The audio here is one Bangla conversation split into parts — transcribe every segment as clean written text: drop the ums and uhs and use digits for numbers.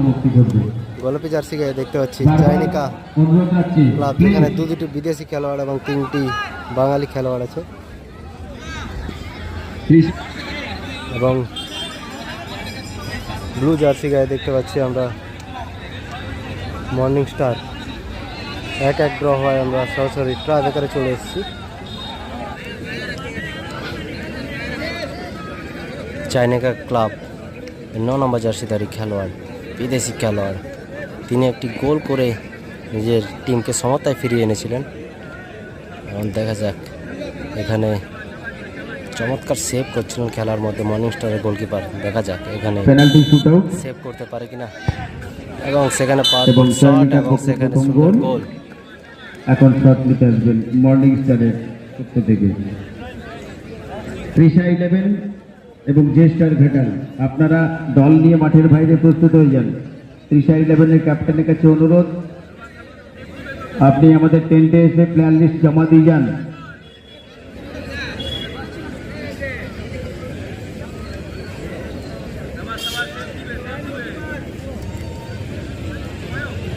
সমাপ্তি ঘটবে। গোলাপি জার্সি গায়ে দেখতে পাচ্ছি চাইনিকা ক্লাব, এখানে দুটি বিদেশি খেলোয়াড় এবং 3টি বাঙালি খেলোয়াড় আছে। এবং ব্লু জার্সি গায়ে দেখতে পাচ্ছি আমরা মর্নিং স্টার। এক ড্র হয়, আমরা সরাসরি ট্রাই বেকারে চলে এসেছি। চাইনিকা ক্লাব 9 নম্বর জার্সিধারী খেলোয়াড়, বিদেশি খেলোয়াড়, তিনি একটি গোল করে নিজের টিমকে সমতায় ফিরিয়ে এনেছিলেন। এবং দেখা যাক, এখানে চমৎকার সেভ করছিলেন খেলার মধ্যে মর্নিং স্টারের গোলকিপার। দেখা যাক এখানে পেনাল্টি শুটআউট সেভ করতে পারে কিনা। এবং সেখানে পাওয়ারফুল শট এবং সেখানে সুন্দর গোল। এখন শট নিতে আসবেন মর্নিং স্টারের পক্ষ থেকে তৃষা 11 এবং জে স্টার ঘাটাল। আপনারা দল নিয়ে মাঠের বাইরে প্রস্তুত হয়ে যান। তৃষা 11-এর ক্যাপ্টেনের কাছে অনুরোধ, আপনি আমাদের টেন্টে এসে প্লেয়ার লিস্ট জমা দিয়ে যান।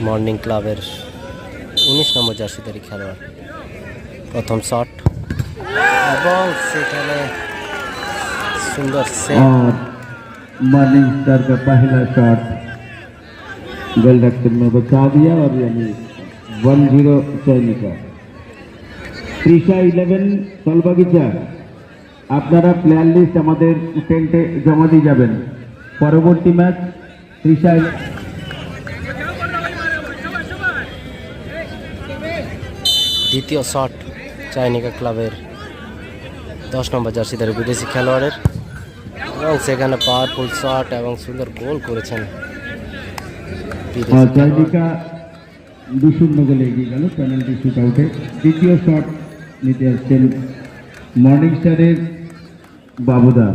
মর্নিং ক্লাবের 19 নম্বর জার্সিধারী খেলোয়াড়, প্রথম শট এবং সেখানে सुंदर से और मॉर्निंग स्टार का पहला शॉट गोल रक्षक में बचा दिया और यानी 1-0 चाइनिका। तृषा 11 फलबागिचा, আপনারা প্লেয়ার লিস্ট আমাদের টেন্টে জমা দিয়ে যাবেন। পরবর্তী ম্যাচ তৃষা। দ্বিতীয় শট চাইনিকা ক্লাবের 10 নম্বর জার্সিধারী বিদেশি খেলোয়াড়ের, এবং সেখানে পাওয়ারফুল শট এবং সুন্দর গোল করেছেন। চাইনিকা 2-0 গোলে এগিয়ে গেল পেনাল্টি শুটআউটে। দ্বিতীয় শট নিতে আসছেন মর্নিং স্টারের বাবুদা।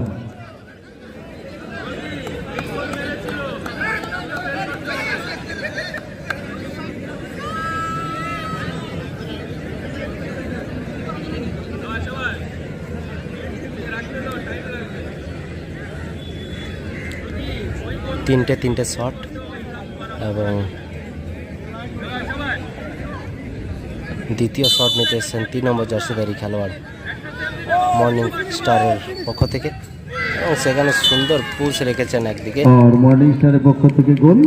তিনটে শট এবং দ্বিতীয় শট নিতে এসেছেন 3 নম্বর জার্সিধারী খেলোয়াড় মর্নিং স্টারের পক্ষ থেকে, এবং সেখানে সুন্দর পুশ রেখেছেন একদিকে। আর মর্নিং স্টারের পক্ষ থেকে গোল।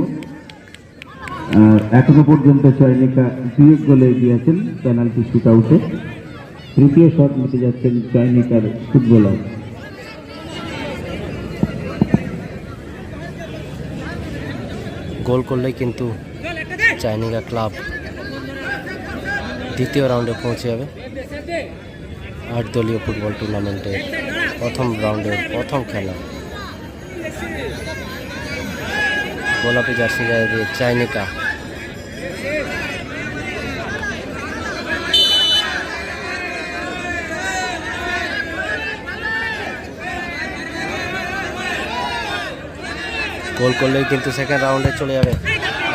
এখনো পর্যন্ত চাইনিকা 2 গোলে এগিয়ে আছেন পেনাল্টি শুটআউটে। তৃতীয় শট নিতে যাচ্ছেন চাইনিকার ফুটবলার। গোল করলেই কিন্তু চাইনিকা ক্লাব দ্বিতীয় রাউন্ডে পৌঁছে যাবে 8 দলীয় ফুটবল টুর্নামেন্টের প্রথম রাউন্ডের প্রথম খেলা। গোলাপি জার্সি গায়ে দিয়ে চাইনিকা গোল করলেই কিন্তু সেকেন্ড রাউন্ডে চলে যাবে,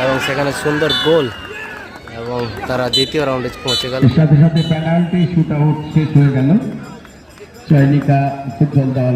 এবং সেখানে সুন্দর গোল, এবং তারা দ্বিতীয় রাউন্ডে পৌঁছে গেল। সাথে সাথে পেনাল্টি শুটআউট শেষ হয়ে গেল। চাইনিকা ফুটবল দল